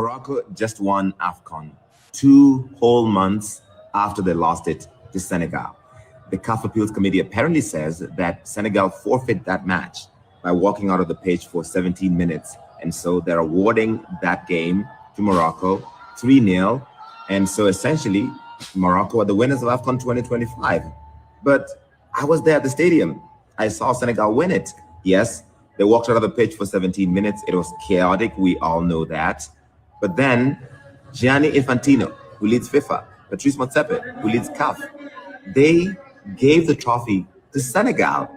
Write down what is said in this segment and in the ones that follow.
Morocco just won AFCON 2 whole months after they lost it to Senegal. The CAF Appeals Committee apparently says that Senegal forfeited that match by walking out of the pitch for 17 minutes. And so they're awarding that game to Morocco 3-0. And so essentially, Morocco are the winners of AFCON 2025. But I was there at the stadium. I saw Senegal win it. Yes, they walked out of the pitch for 17 minutes. It was chaotic. We all know that. But then Gianni Infantino, who leads FIFA, Patrice Motsepe, who leads CAF, they gave the trophy to Senegal.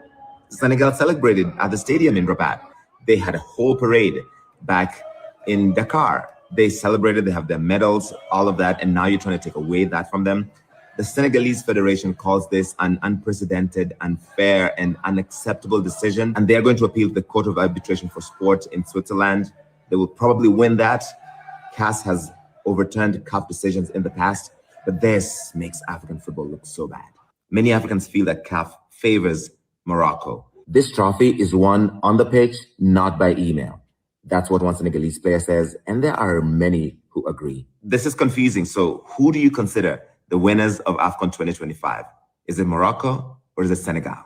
Senegal celebrated at the stadium in Rabat. They had a whole parade back in Dakar. They celebrated, they have their medals, all of that, and now you're trying to take away that from them. The Senegalese Federation calls this an unprecedented, unfair, and unacceptable decision, and they're going to appeal to the Court of Arbitration for Sport in Switzerland. They will probably win that. CAS has overturned CAF decisions in the past, but this makes African football look so bad. Many Africans feel that CAF favors Morocco. This trophy is won on the pitch, not by email. That's what one Senegalese player says, and there are many who agree. This is confusing. So who do you consider the winners of AFCON 2025? Is it Morocco or is it Senegal?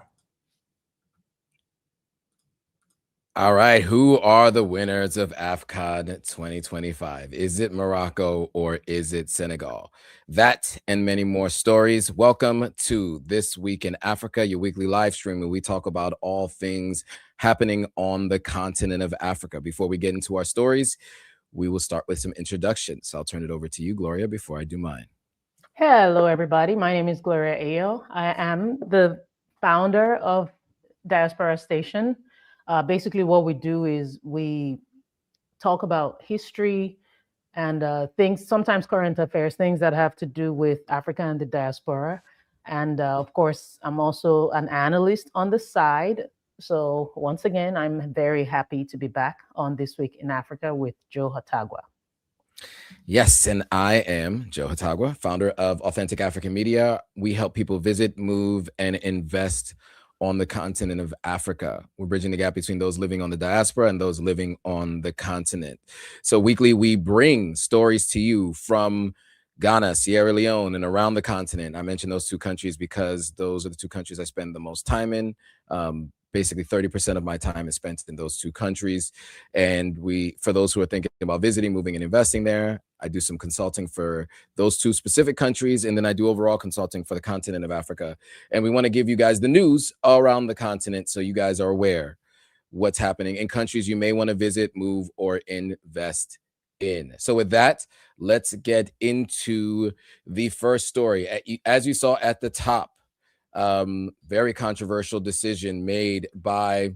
All right, who are the winners of AFCON 2025? Is it Morocco or is it Senegal? That and many more stories. Welcome to This Week in Africa, your weekly live stream where we talk about all things happening on the continent of Africa. Before we get into our stories, we will start with some introductions. I'll turn it over to you, Gloria, before I do mine. Hello, everybody. My name is Gloria Ayo. I am the founder of Diaspora Station. Basically, what we do is we talk about history and things, sometimes current affairs, things that have to do with Africa and the diaspora. And of course, I'm also an analyst on the side. So once again, I'm very happy to be back on This Week in Africa with Joe Hatagwa. Yes, and I am Joe Hatagwa, founder of Authentic African Media. We help people visit, move, and invest on the continent of Africa. We're bridging the gap between those living on the diaspora and those living on the continent. So weekly, we bring stories to you from Ghana, Sierra Leone, and around the continent. I mention those two countries because those are the two countries I spend the most time in. Basically 30% of my time is spent in those two countries. And for those who are thinking about visiting, moving, and investing there, I do some consulting for those two specific countries. And then I do overall consulting for the continent of Africa. And we want to give you guys the news all around the continent so you guys are aware what's happening in countries you may want to visit, move, or invest in. So with that, let's get into the first story. As you saw at the top, very controversial decision made by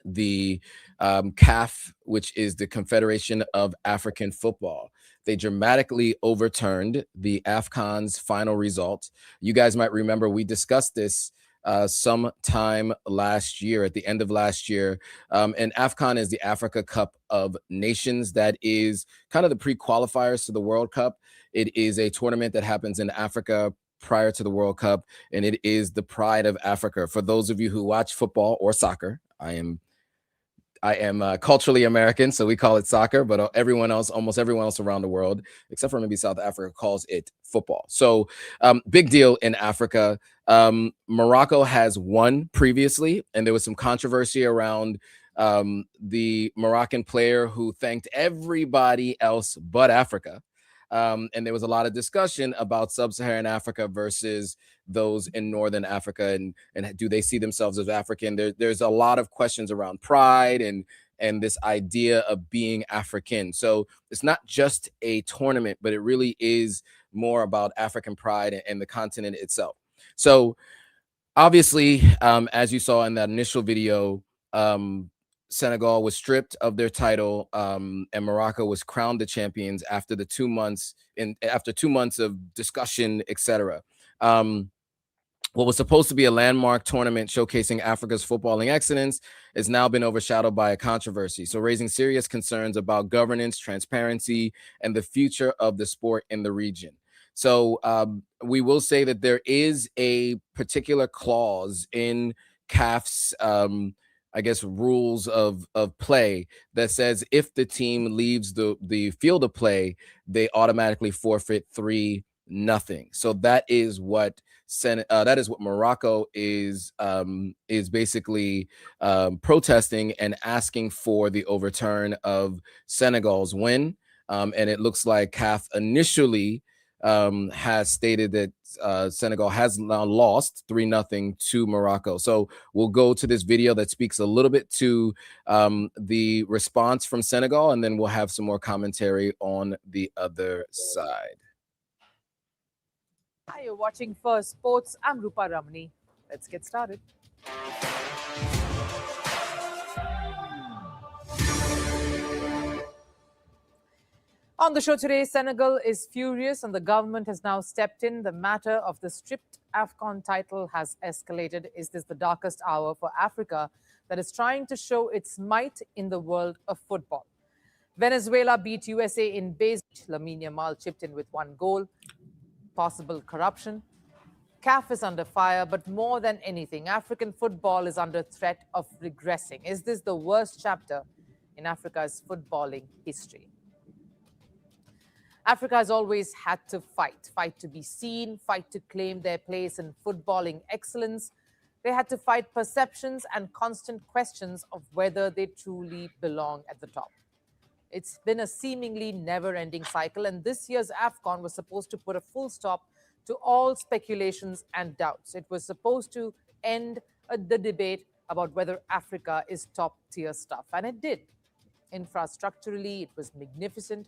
the CAF, which is the Confederation of African Football. They dramatically overturned the AFCON's final result. You guys might remember we discussed this sometime last year, at the end of last year. And AFCON is the Africa Cup of Nations. That is kind of the pre-qualifiers to the World Cup. It is a tournament that happens in Africa prior to the World Cup, and it is the pride of Africa. For those of you who watch football or soccer, I am culturally American, so we call it soccer, but almost everyone else around the world, except for maybe South Africa, calls it football. So big deal in Africa. Morocco has won previously, and there was some controversy around the Moroccan player who thanked everybody else but Africa. And there was a lot of discussion about sub-Saharan Africa versus those in Northern Africa, and do they see themselves as African? There's a lot of questions around pride and this idea of being African. So it's not just a tournament, but it really is more about African pride and the continent itself. So obviously, as you saw in that initial video, Senegal was stripped of their title, and Morocco was crowned the champions after 2 months of discussion, etc. What was supposed to be a landmark tournament showcasing Africa's footballing excellence has now been overshadowed by a controversy, so raising serious concerns about governance, transparency, and the future of the sport in the region. So we will say that there is a particular clause in CAF's I guess, rules of play that says if the team leaves the field of play, they automatically forfeit 3-0. So that is what Morocco is basically protesting and asking for the overturn of Senegal's win. And it looks like CAF initially has stated that Senegal has now lost 3-0 to Morocco. So we'll go to this video that speaks a little bit to the response from Senegal, and then we'll have some more commentary on the other side. Hi, you're watching First Sports. I'm Rupa Ramani. Let's get started. On the show today, Senegal is furious and the government has now stepped in. The matter of the stripped AFCON title has escalated. Is this the darkest hour for Africa that is trying to show its might in the world of football? Venezuela beat USA in base. Lamine Yamal chipped in with 1 goal. Possible corruption. CAF is under fire, but more than anything, African football is under threat of regressing. Is this the worst chapter in Africa's footballing history? Africa has always had to fight to be seen, fight to claim their place in footballing excellence. They had to fight perceptions and constant questions of whether they truly belong at the top. It's been a seemingly never-ending cycle, and this year's AFCON was supposed to put a full stop to all speculations and doubts. It was supposed to end the debate about whether Africa is top-tier stuff, and it did. Infrastructurally, it was magnificent.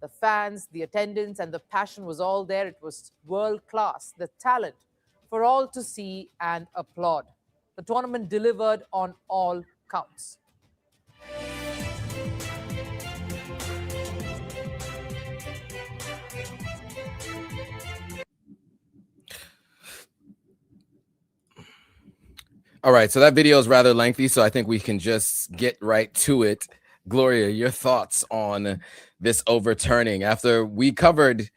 The fans, the attendance, and the passion was all there. It was world-class, the talent for all to see and applaud. The tournament delivered on all counts. All right, so that video is rather lengthy, so I think we can just get right to it. Gloria, your thoughts on this overturning after we covered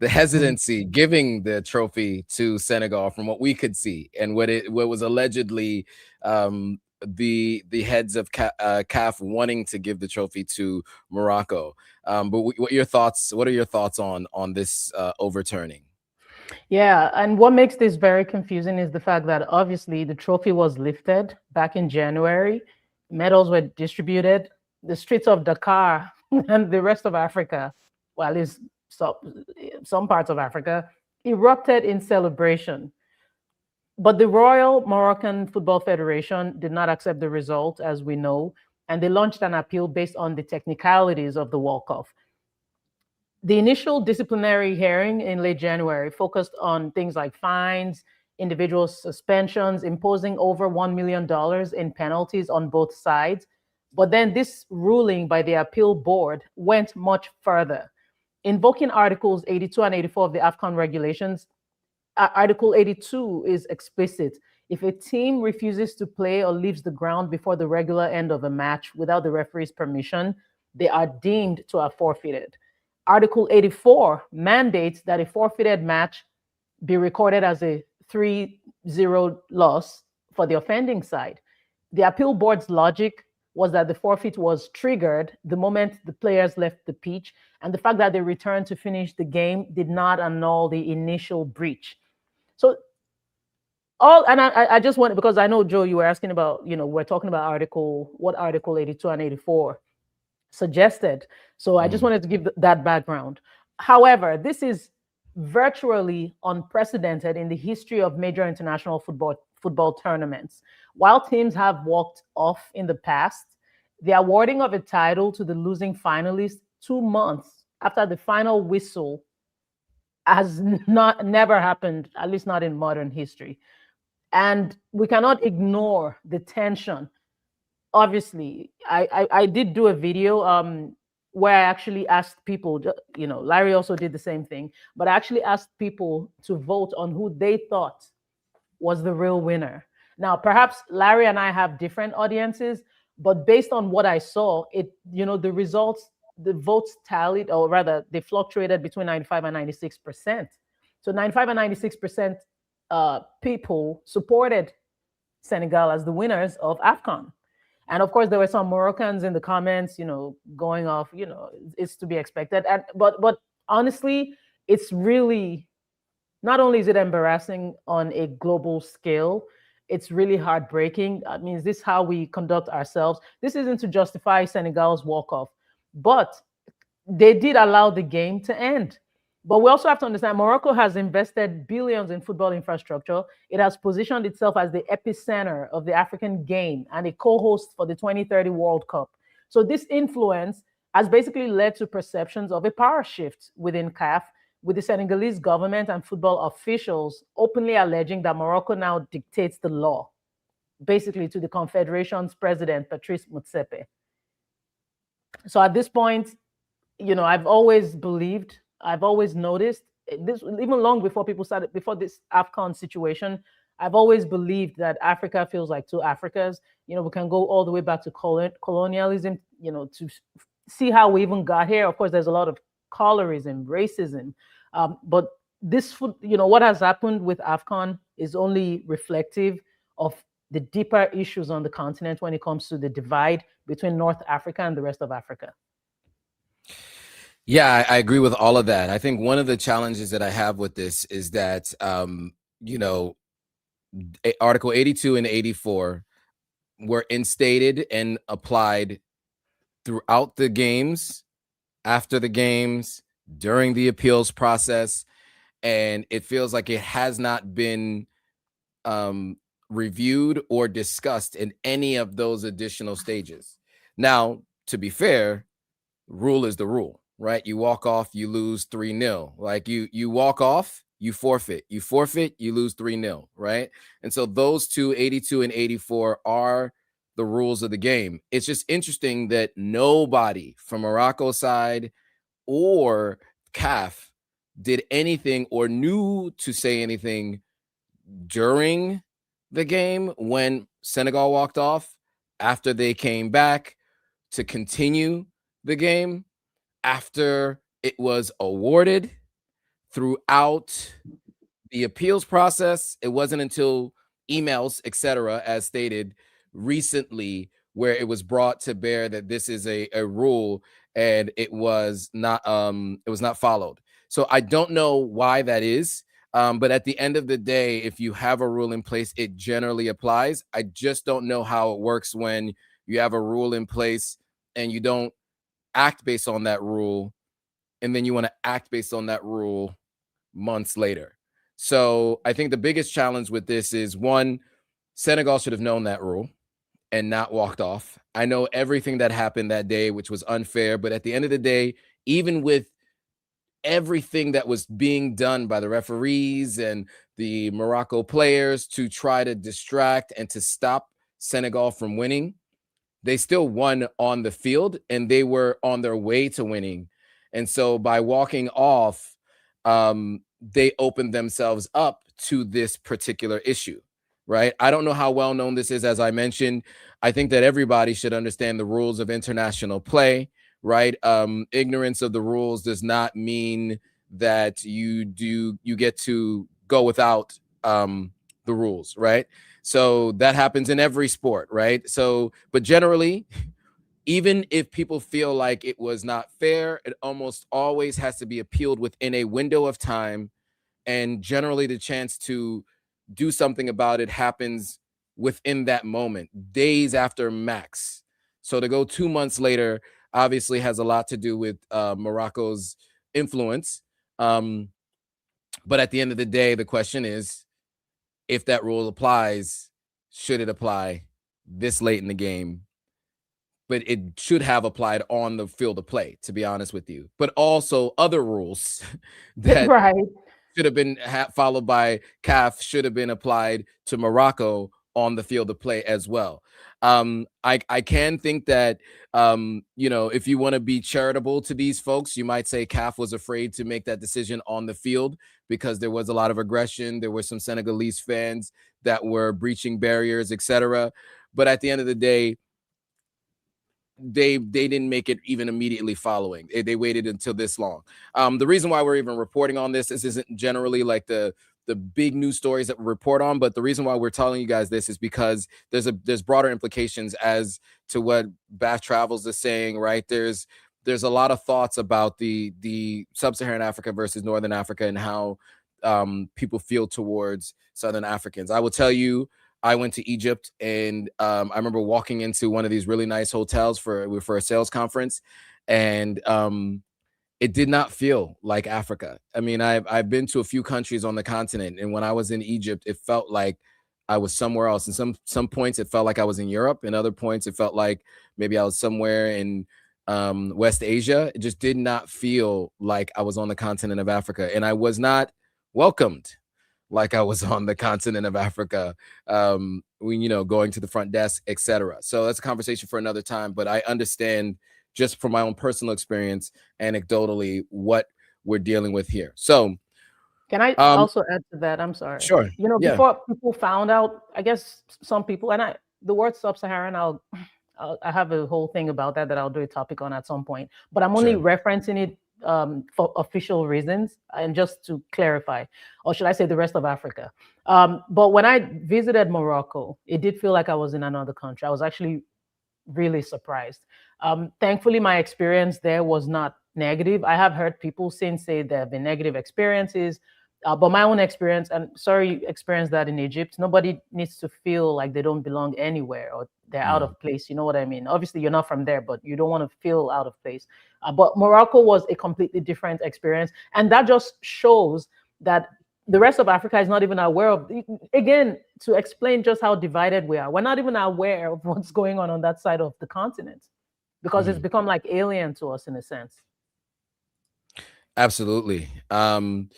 the hesitancy giving the trophy to Senegal from what we could see and what was allegedly the heads of CAF wanting to give the trophy to Morocco. But what are your thoughts on this overturning? Yeah, and what makes this very confusing is the fact that obviously the trophy was lifted back in January, medals were distributed, the streets of Dakar and the rest of Africa, well, at least some parts of Africa, erupted in celebration. But the Royal Moroccan Football Federation did not accept the result, as we know, and they launched an appeal based on the technicalities of the walk-off. The initial disciplinary hearing in late January focused on things like fines, individual suspensions, imposing over $1 million in penalties on both sides. But then this ruling by the appeal board went much further. Invoking Articles 82 and 84 of the AFCON regulations, Article 82 is explicit. If a team refuses to play or leaves the ground before the regular end of a match without the referee's permission, they are deemed to have forfeited. Article 84 mandates that a forfeited match be recorded as a 3-0 loss for the offending side. The appeal board's logic was that the forfeit was triggered the moment the players left the pitch, and the fact that they returned to finish the game did not annul the initial breach. So I just wanted, because I know, Joe, you were asking about, we're talking about what Article 82 and 84 suggested. So I just wanted to give that background. However, this is virtually unprecedented in the history of major international football tournaments. While teams have walked off in the past, the awarding of a title to the losing finalist 2 months after the final whistle has never happened, at least not in modern history. And we cannot ignore the tension. Obviously, I did do a video where I actually asked people, Larry also did the same thing, but I actually asked people to vote on who they thought was the real winner. Now, perhaps Larry and I have different audiences, but based on what I saw, the results, the votes tallied, or rather, they fluctuated between 95 and 96%. So 95 and 96% people supported Senegal as the winners of AFCON. And of course, there were some Moroccans in the comments, going off, it's to be expected. But honestly, it's really, not only is it embarrassing on a global scale, it's really heartbreaking. I mean, is this how we conduct ourselves? This isn't to justify Senegal's walk-off, but they did allow the game to end. But we also have to understand Morocco has invested billions in football infrastructure. It has positioned itself as the epicenter of the African game and a co-host for the 2030 World Cup. So this influence has basically led to perceptions of a power shift within CAF, with the Senegalese government and football officials openly alleging that Morocco now dictates the law, basically to the Confederation's president, Patrice Motsepe. So at this point, I've always noticed this, even long before people started, before this AFCON situation, I've always believed that Africa feels like two Africas. We can go all the way back to colonialism, to see how we even got here. Of course, there's a lot of colorism, racism, but this, what has happened with AFCON is only reflective of the deeper issues on the continent when it comes to the divide between North Africa and the rest of Africa. Yeah, I agree with all of that. I think one of the challenges that I have with this is that, Article 82 and 84 were instated and applied throughout the games, after the games, during the appeals process, and it feels like it has not been reviewed or discussed in any of those additional stages. Now, to be fair, rule is the rule, right? You walk off, you lose 3-0. Like you walk off, you forfeit. You forfeit, you lose 3-0, right? And so those two, 82 and 84, are the rules of the game. It's just interesting that nobody from Morocco's side or CAF did anything or knew to say anything during the game when Senegal walked off, after they came back to continue the game, after it was awarded, throughout the appeals process. It wasn't until emails, etc., as stated recently, where it was brought to bear that this is a rule, and it was not followed. So I don't know why that is. But at the end of the day, if you have a rule in place, it generally applies. I just don't know how it works when you have a rule in place and you don't act based on that rule, and then you want to act based on that rule months later. So I think the biggest challenge with this is, one, Senegal should have known that rule and not walked off. I know everything that happened that day, which was unfair, but at the end of the day, even with everything that was being done by the referees and the Morocco players to try to distract and to stop Senegal from winning, they still won on the field, and they were on their way to winning. And so by walking off, they opened themselves up to this particular issue, right? I don't know how well known this is. As I mentioned, I think that everybody should understand the rules of international play, right? Ignorance of the rules does not mean that you get to go without the rules, right? So that happens in every sport, right? So, but generally, even if people feel like it was not fair, it almost always has to be appealed within a window of time. And generally the chance to do something about it happens within that moment, days after max. So to go 2 months later obviously has a lot to do with Morocco's influence. But at the end of the day, the question is, if that rule applies, should it apply this late in the game? But it should have applied on the field of play, to be honest with you. But also other rules that should have been followed by CAF should have been applied to Morocco on the field of play as well. I can think that, if you want to be charitable to these folks, you might say CAF was afraid to make that decision on the field because there was a lot of aggression. There were some Senegalese fans that were breaching barriers, etc. But at the end of the day, they didn't make it even immediately following. They waited until this long. The reason why we're even reporting on this isn't generally like the big news stories that we report on. But the reason why we're telling you guys this is because there's broader implications as to what Bath Travels is saying, right? There's a lot of thoughts about the sub-Saharan Africa versus Northern Africa and how people feel towards Southern Africans. I will tell you, I went to Egypt, and I remember walking into one of these really nice hotels for a sales conference, and it did not feel like Africa. I mean, I've been to a few countries on the continent, and when I was in Egypt, it felt like I was somewhere else. And some points it felt like I was in Europe, and other points it felt like maybe I was somewhere in West Asia. It just did not feel like I was on the continent of Africa, and I was not welcomed like I was on the continent of Africa, when, going to the front desk, etc. So that's a conversation for another time, but I understand just from my own personal experience, anecdotally, what we're dealing with here. So can I also add to that? I'm sorry. Sure. Before people found out, I guess some people, and the word sub-Saharan, I have a whole thing about that I'll do a topic on at some point, but I'm only referencing it for official reasons and just to clarify, or should I say the rest of Africa. But when I visited Morocco, it did feel like I was in another country. I was actually really surprised. Thankfully, my experience there was not negative. I have heard people since say there have been negative experiences, but my own experience, and sorry you experienced that in Egypt, nobody needs to feel like they don't belong anywhere or they're out of place. You know what I mean? Obviously, you're not from there, but you don't want to feel out of place. But Morocco was a completely different experience. And that just shows that the rest of Africa is not even aware of, again, to explain just how divided we are. We're not even aware of what's going on that side of the continent because it's become like alien to us in a sense. Absolutely. And,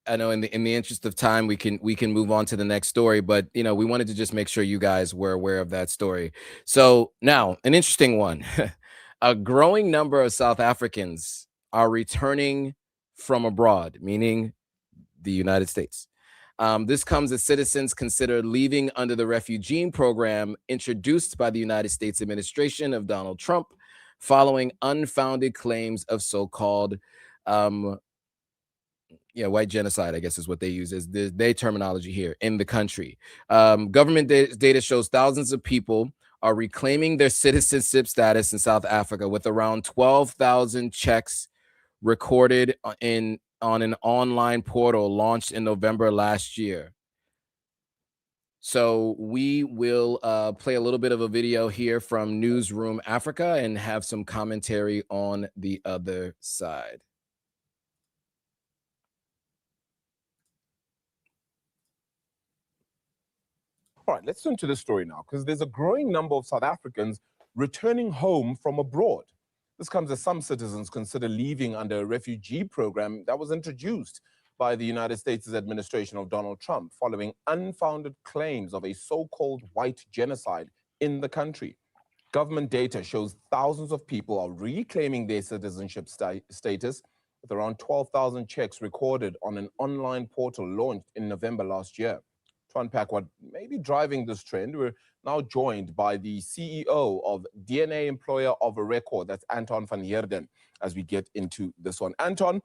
I know in the interest of time, we can move on to the next story, but we wanted to just make sure you guys were aware of that story. So now an interesting one, a growing number of South Africans are returning from abroad, meaning the United States. This comes as citizens consider leaving under the refugee program introduced by the United States administration of Donald Trump following unfounded claims of so-called white genocide, I guess is what they use as their terminology here in the country. Government data shows thousands of people are reclaiming their citizenship status in South Africa, with around 12,000 checks recorded on an online portal launched in November last year. So we will play a little bit of a video here from Newsroom Africa and have some commentary on the other side. All right, let's turn to this story now, because there's a growing number of South Africans returning home from abroad. This comes as some citizens consider leaving under a refugee program that was introduced by the United States administration of Donald Trump following unfounded claims of a so-called white genocide in the country. Government data shows thousands of people are reclaiming their citizenship status, with around 12,000 checks recorded on an online portal launched in November last year. To unpack what may be driving this trend, we're now joined by the CEO of DNA Employer of a Record, that's Anton van Heerden, as we get into this one. Anton,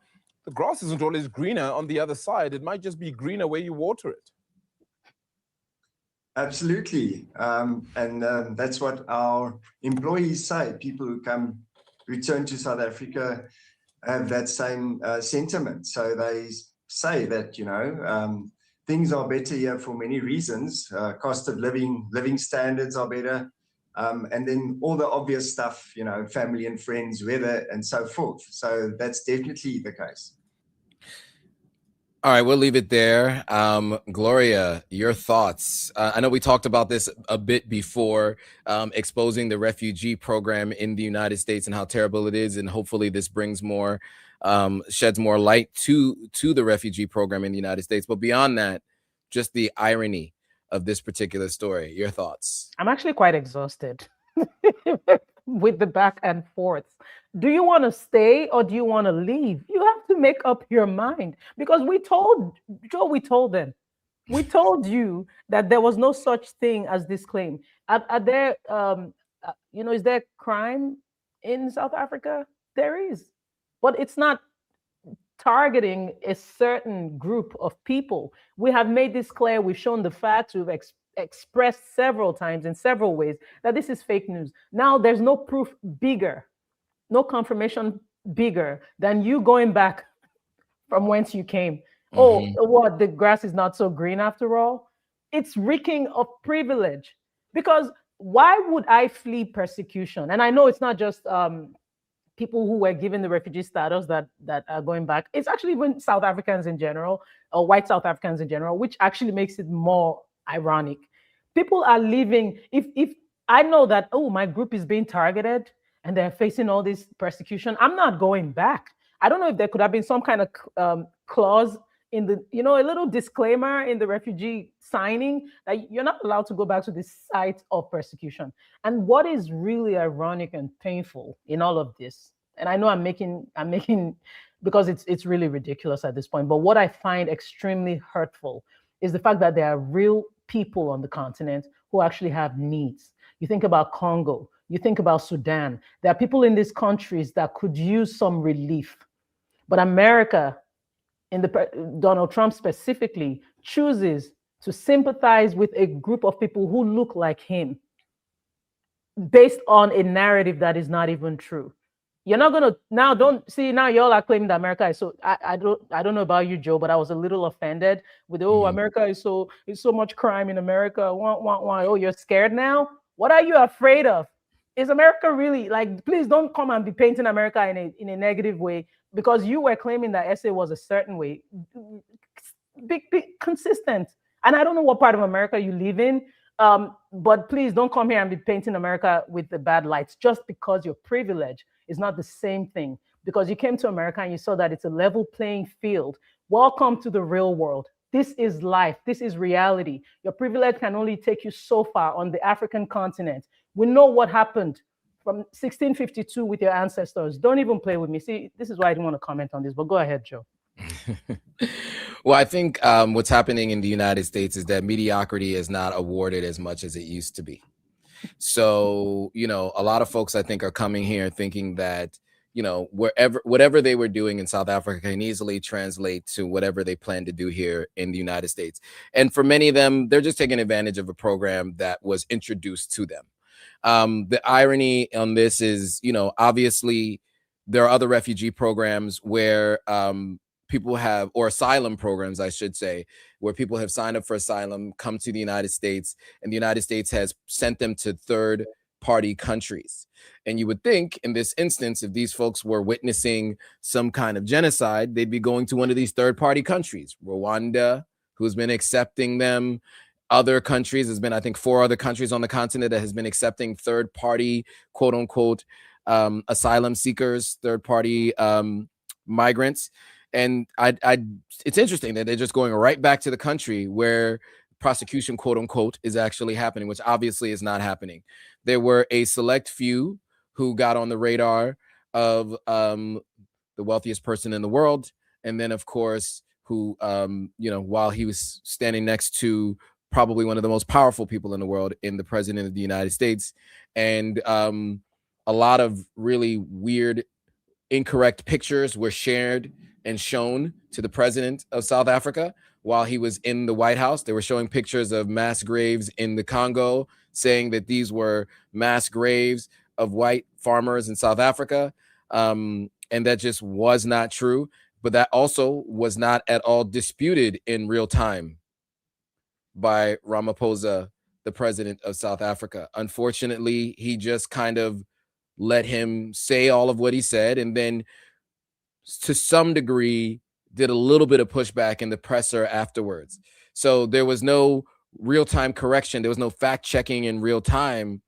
the grass isn't always greener on the other side. It might just be greener where you water it. Absolutely. And that's what our employees say. People who return to South Africa have that same sentiment. So they say that, things are better here for many reasons. Cost of living standards are better. And then all the obvious stuff, family and friends, weather, and so forth. So that's definitely the case. All right, we'll leave it there. Gloria, your thoughts. I know we talked about this a bit before, exposing the refugee program in the United States and how terrible it is. And hopefully this brings more, sheds more light to the refugee program in the United States. But beyond that, just the irony of this particular story. Your thoughts? I'm actually quite exhausted with the back and forth. Do you want to stay or do you want to leave? You have to make up your mind, because we told them, we told you that there was no such thing as this claim. Are there, is there crime in South Africa? There is, but it's not targeting a certain group of people. We have made this clear. We've shown the facts. We've expressed several times in several ways that this is fake news. Now there's no proof bigger, no confirmation bigger than you going back from whence you came. Oh, what? The grass is not so green after all? It's reeking of privilege. Because why would I flee persecution? And I know it's not just people who were given the refugee status that are going back. It's actually even South Africans in general, or white South Africans in general, which actually makes it more ironic. People are leaving. If I know that, oh, my group is being targeted and they're facing all this persecution, I'm not going back. I don't know if there could have been some kind of clause in the, a little disclaimer in the refugee signing that you're not allowed to go back to the site of persecution. And what is really ironic and painful in all of this, and I know I'm making because it's really ridiculous at this point, but what I find extremely hurtful is the fact that there are real people on the continent who actually have needs. You think about Congo, you think about Sudan. There are people in these countries that could use some relief. But America, in Donald Trump specifically, chooses to sympathize with a group of people who look like him based on a narrative that is not even true. You're not gonna now y'all are claiming that America is so I don't know about you, Joe, but I was a little offended with America is so much crime in America. Why? Oh, you're scared now? What are you afraid of? Is America really, like, please don't come and be painting America in a negative way, because you were claiming that SA was a certain way. Be consistent. And I don't know what part of America you live in, but please don't come here and be painting America with the bad lights just because you're privileged. Is not the same thing, because you came to America and you saw that it's a level playing field. Welcome to the real world. This is life. This is reality. Your privilege can only take you so far on the African continent. We know what happened from 1652 with your ancestors. Don't even play with me. See, this is why I didn't want to comment on this, but go ahead, Joe. Well, I think what's happening in the United States is that mediocrity is not awarded as much as it used to be. So, a lot of folks, I think, are coming here thinking that, whatever they were doing in South Africa can easily translate to whatever they plan to do here in the United States. And for many of them, they're just taking advantage of a program that was introduced to them. The irony on this is, obviously there are other refugee programs where people have, or asylum programs, I should say, where people have signed up for asylum, come to the United States, and the United States has sent them to third-party countries. And you would think in this instance, if these folks were witnessing some kind of genocide, they'd be going to one of these third-party countries. Rwanda, who's been accepting them. Other countries, there's been, I think, 4 other countries on the continent that has been accepting third-party, quote-unquote, asylum seekers, third-party migrants. And it's interesting that they're just going right back to the country where prosecution, quote unquote, is actually happening, which obviously is not happening. There were a select few who got on the radar of the wealthiest person in the world. And then, of course, who, while he was standing next to probably one of the most powerful people in the world, in the president of the United States. And a lot of really weird, incorrect pictures were shared and shown to the president of South Africa while he was in the White House. They were showing pictures of mass graves in the Congo, saying that these were mass graves of white farmers in South Africa. And that just was not true. But that also was not at all disputed in real time by Ramaphosa, the president of South Africa. Unfortunately, he just kind of let him say all of what he said, and then to some degree did a little bit of pushback in the presser afterwards. So there was no real-time correction. There was no fact checking in real time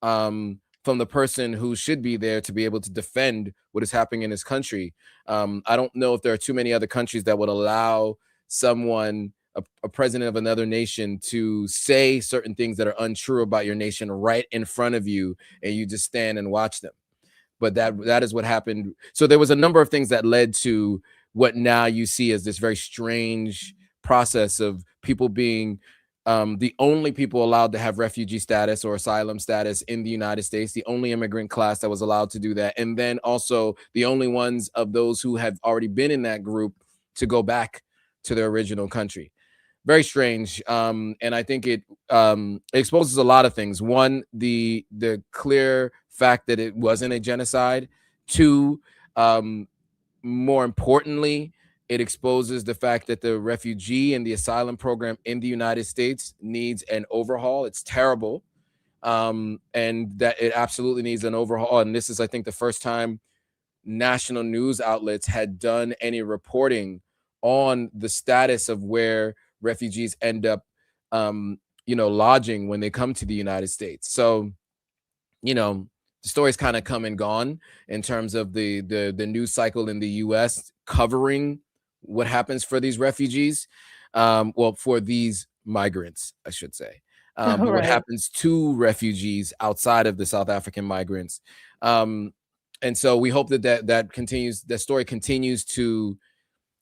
from the person who should be there to be able to defend what is happening in his country. I don't know if there are too many other countries that would allow someone, a president of another nation, to say certain things that are untrue about your nation right in front of you, and you just stand and watch them. But that is what happened. So there was a number of things that led to what now you see as this very strange process of people being the only people allowed to have refugee status or asylum status in the United States, the only immigrant class that was allowed to do that, and then also the only ones of those who have already been in that group to go back to their original country. Very strange, and I think it exposes a lot of things. One, the clear fact that it wasn't a genocide. Two, more importantly, it exposes the fact that the refugee and the asylum program in the United States needs an overhaul. It's terrible, and that it absolutely needs an overhaul. And this is, I think, the first time national news outlets had done any reporting on the status of where refugees end up, lodging when they come to the United States. So, the story's kind of come and gone in terms of the news cycle in the U.S. covering what happens for these refugees, for these migrants, I should say, but what happens to refugees outside of the South African migrants. And so we hope that continues, that story continues to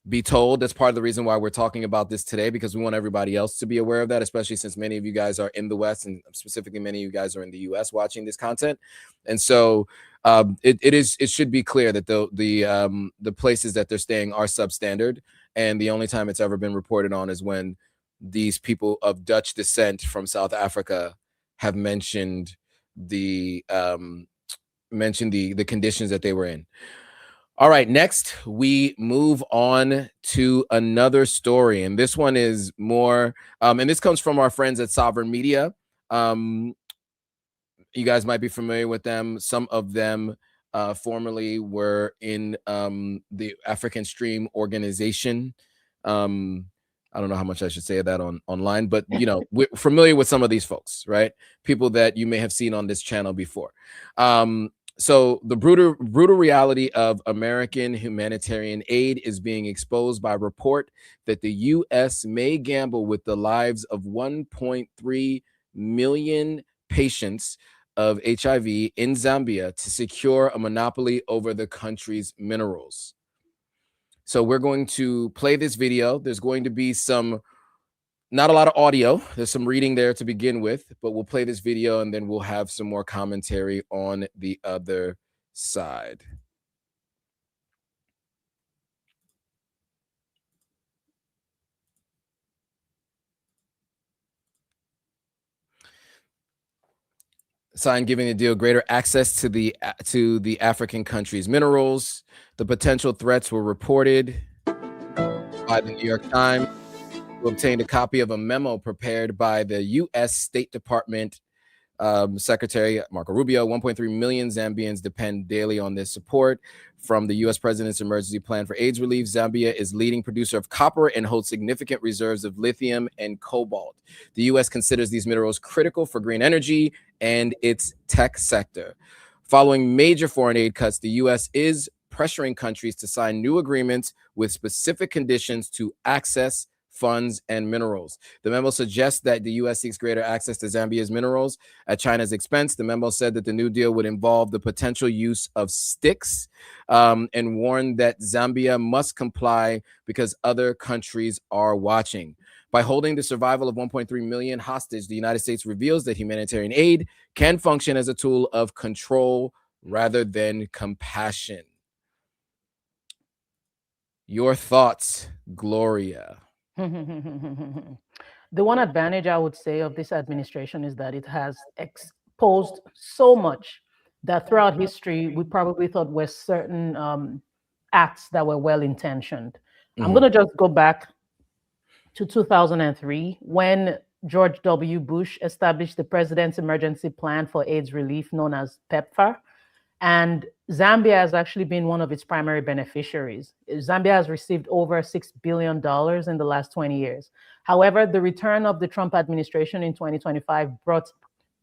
be told. That's part of the reason why we're talking about this today, because we want everybody else to be aware of that, especially since many of you guys are in the West, and specifically many of you guys are in the US watching this content. And so it should be clear that the places that they're staying are substandard, and the only time it's ever been reported on is when these people of Dutch descent from South Africa have mentioned the conditions that they were in. All right, next we move on to another story, and this one is more, and this comes from our friends at Sovereign Media. You guys might be familiar with them. Some of them formerly were in the African Stream organization. I don't know how much I should say of that online, but we're familiar with some of these folks, right? People that you may have seen on this channel before. So the brutal reality of American humanitarian aid is being exposed by a report that the U.S. may gamble with the lives of 1.3 million patients of HIV in Zambia to secure a monopoly over the country's minerals. So we're going to play this video. There's going to be not a lot of audio. There's some reading there to begin with, but we'll play this video and then we'll have some more commentary on the other side. Sign giving the deal greater access to the African country's minerals. The potential threats were reported by the New York Times, who obtained a copy of a memo prepared by the U.S. State Department Secretary Marco Rubio. 1.3 million Zambians depend daily on this support from the U.S. President's emergency plan for AIDS relief. Zambia is leading producer of copper and holds significant reserves of lithium and cobalt. The U.S. considers these minerals critical for green energy and its tech sector. Following major foreign aid cuts, the U.S. is pressuring countries to sign new agreements with specific conditions to access funds and minerals. The memo suggests that the U.S. seeks greater access to Zambia's minerals at China's expense. The memo said that the new deal would involve the potential use of sticks, and warned that Zambia must comply because other countries are watching. By holding the survival of 1.3 million hostage, the United States reveals that humanitarian aid can function as a tool of control rather than compassion. Your thoughts, Gloria? The one advantage I would say of this administration is that it has exposed so much that throughout history, we probably thought were certain acts that were well-intentioned. I'm going to just go back to 2003 when George W. Bush established the President's Emergency Plan for AIDS Relief, known as PEPFAR. And Zambia has actually been one of its primary beneficiaries. Zambia has received over $6 billion in the last 20 years. However, the return of the Trump administration in 2025 brought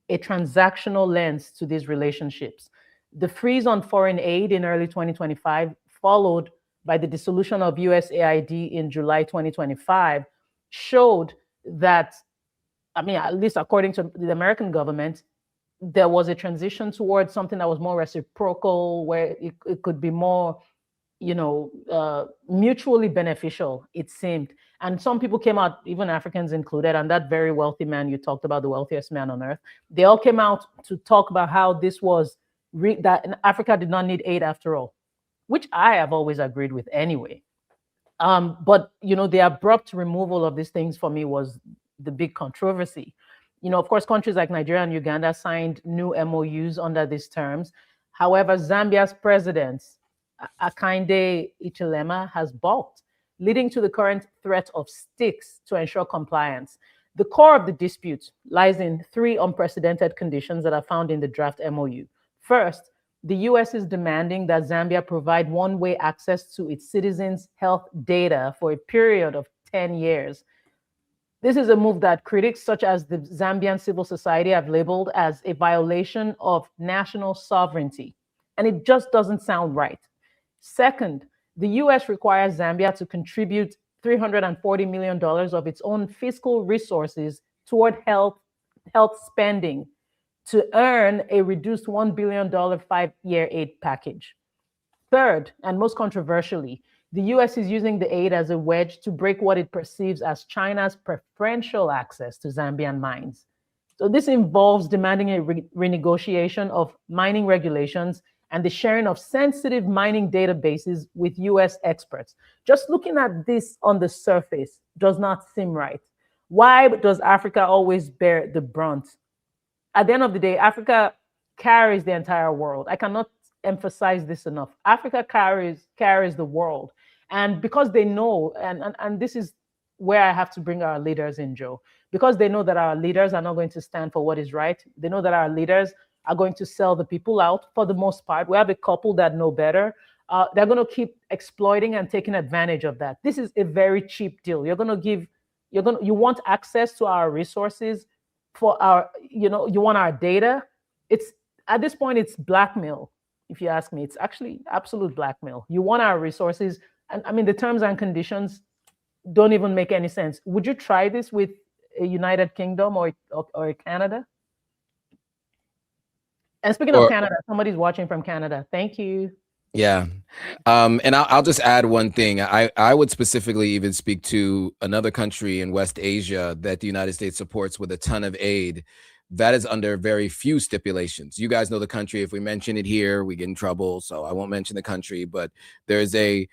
a transactional lens to these relationships. The freeze on foreign aid in early 2025, followed by the dissolution of USAID in July 2025, showed that, at least according to the American government, there was a transition towards something that was more reciprocal, where it could be more mutually beneficial, it seemed. And some people came out, even Africans included, and that very wealthy man you talked about, the wealthiest man on earth, they all came out to talk about how this was that Africa did not need aid after all, which I have always agreed with anyway. But the abrupt removal of these things for me was the big controversy. Of course, countries like Nigeria and Uganda signed new MOUs under these terms. However, Zambia's president, Akande Ichilema, has balked, leading to the current threat of sticks to ensure compliance. The core of the dispute lies in three unprecedented conditions that are found in the draft MOU. First, the US is demanding that Zambia provide one-way access to its citizens' health data for a period of 10 years. This is a move that critics such as the Zambian civil society have labeled as a violation of national sovereignty, and it just doesn't sound right. Second, the US requires Zambia to contribute $340 million of its own fiscal resources toward health spending to earn a reduced $1 billion 5-year aid package. Third, and most controversially, the US is using the aid as a wedge to break what it perceives as China's preferential access to Zambian mines. So this involves demanding a renegotiation of mining regulations and the sharing of sensitive mining databases with US experts. Just looking at this on the surface does not seem right. Why does Africa always bear the brunt? At the end of the day, Africa carries the entire world. I cannot emphasize this enough. Africa carries the world. And because they know, and this is where I have to bring our leaders in, Joe, because they know that our leaders are not going to stand for what is right. They know that our leaders are going to sell the people out for the most part. We have a couple that know better. They're going to keep exploiting and taking advantage of that. This is a very cheap deal. You want access to our resources for you want our data. It's at this point, it's blackmail. If you ask me, it's actually absolute blackmail. You want our resources. And I mean, the terms and conditions don't even make any sense. Would you try this with a United Kingdom or a Canada? And speaking of Canada, somebody's watching from Canada. Thank you. Yeah. And I'll just add one thing. I would specifically even speak to another country in West Asia that the United States supports with a ton of aid. That is under very few stipulations. You guys know the country. If we mention it here, we get in trouble. So I won't mention the country, but there's a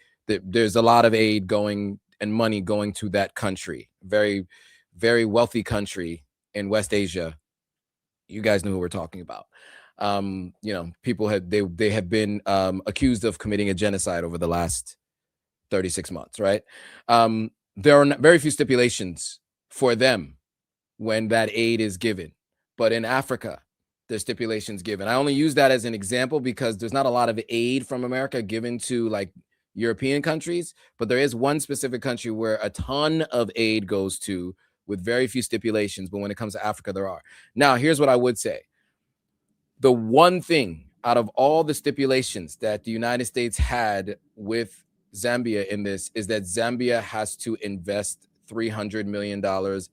lot of aid going and money going to that country. Very, very wealthy country in West Asia. You guys know who we're talking about. People have been accused of committing a genocide over the last 36 months, right? There are very few stipulations for them when that aid is given. But in Africa, there's stipulations given. I only use that as an example because there's not a lot of aid from America given to like European countries, but there is one specific country where a ton of aid goes to with very few stipulations. But when it comes to Africa, there are. Now, here's what I would say. The one thing out of all the stipulations that the United States had with Zambia in this is that Zambia has to invest $300 million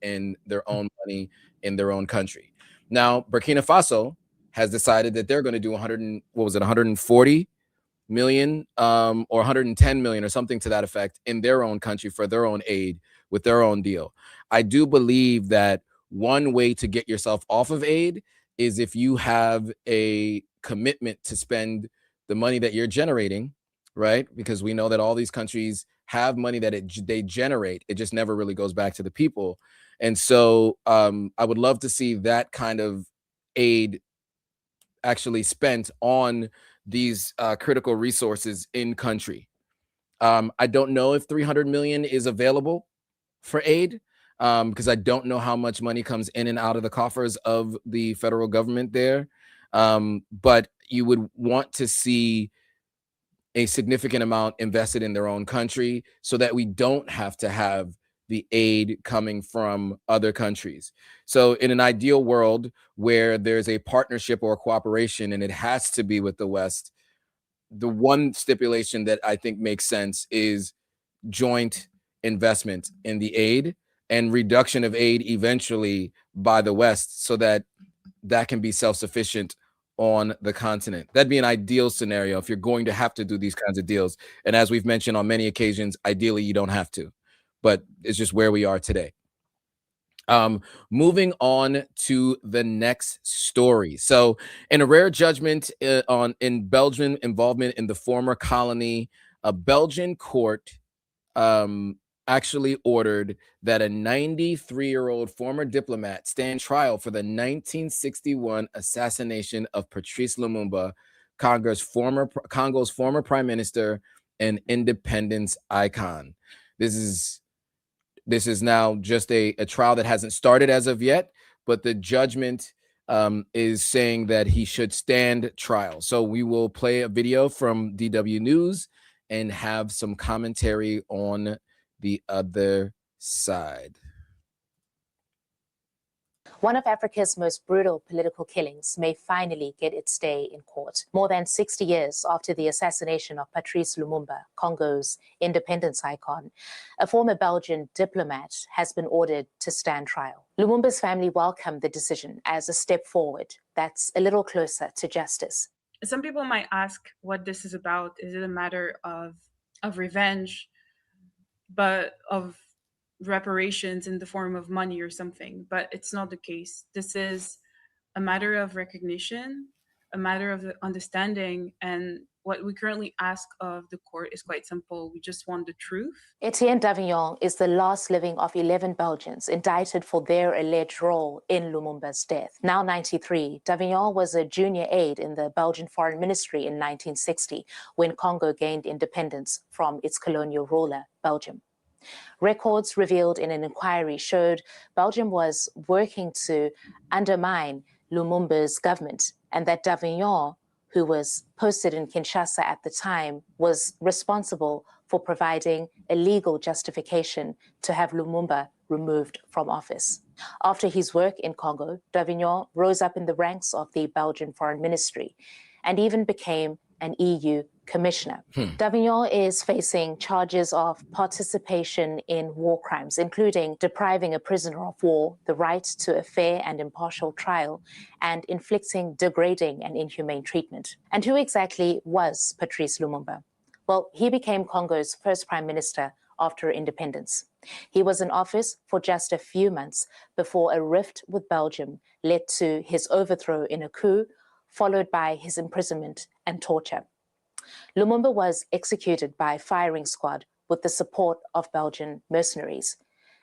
in their own money in their own country. Now, Burkina Faso has decided that they're going to do 140 million or 110 million or something to that effect in their own country for their own aid with their own deal. I do believe that one way to get yourself off of aid is if you have a commitment to spend the money that you're generating, right? Because we know that all these countries have money that they generate. It just never really goes back to the people. And so I would love to see that kind of aid actually spent on these critical resources in country. I don't know if 300 million is available for aid because I don't know how much money comes in and out of the coffers of the federal government there. But you would want to see a significant amount invested in their own country so that we don't have to have the aid coming from other countries. So in an ideal world where there's a partnership or a cooperation and it has to be with the West, the one stipulation that I think makes sense is joint investment in the aid and reduction of aid eventually by the West so that that can be self-sufficient on the continent. That'd be an ideal scenario if you're going to have to do these kinds of deals. And as we've mentioned on many occasions, ideally you don't have to, but it's just where we are today. Moving on to the next story. So in a rare judgment in Belgian involvement in the former colony, a Belgian court actually ordered that a 93-year-old former diplomat stand trial for the 1961 assassination of Patrice Lumumba, Congo's former prime minister and independence icon. This is now just a trial that hasn't started as of yet, but the judgment is saying that he should stand trial. So we will play a video from DW News and have some commentary on the other side. One of Africa's most brutal political killings may finally get its day in court. More than 60 years after the assassination of Patrice Lumumba, Congo's independence icon, a former Belgian diplomat has been ordered to stand trial. Lumumba's family welcomed the decision as a step forward that's a little closer to justice. Some people might ask what this is about. Is it a matter of revenge, but of reparations in the form of money or something? But it's not the case. This is a matter of recognition, a matter of understanding, and what we currently ask of the court is quite simple. We just want the truth. Etienne Davignon is the last living of 11 Belgians indicted for their alleged role in Lumumba's death. Now 93, Davignon was a junior aide in the Belgian Foreign Ministry in 1960 when Congo gained independence from its colonial ruler, Belgium. Records revealed in an inquiry showed Belgium was working to undermine Lumumba's government, and that Davignon, who was posted in Kinshasa at the time, was responsible for providing a legal justification to have Lumumba removed from office. After his work in Congo, Davignon rose up in the ranks of the Belgian Foreign Ministry and even became an EU commissioner. Davignon is facing charges of participation in war crimes, including depriving a prisoner of war the right to a fair and impartial trial and inflicting degrading and inhumane treatment. And who exactly was Patrice Lumumba? Well, he became Congo's first prime minister after independence. He was in office for just a few months before a rift with Belgium led to his overthrow in a coup, followed by his imprisonment and torture. Lumumba was executed by firing squad with the support of Belgian mercenaries.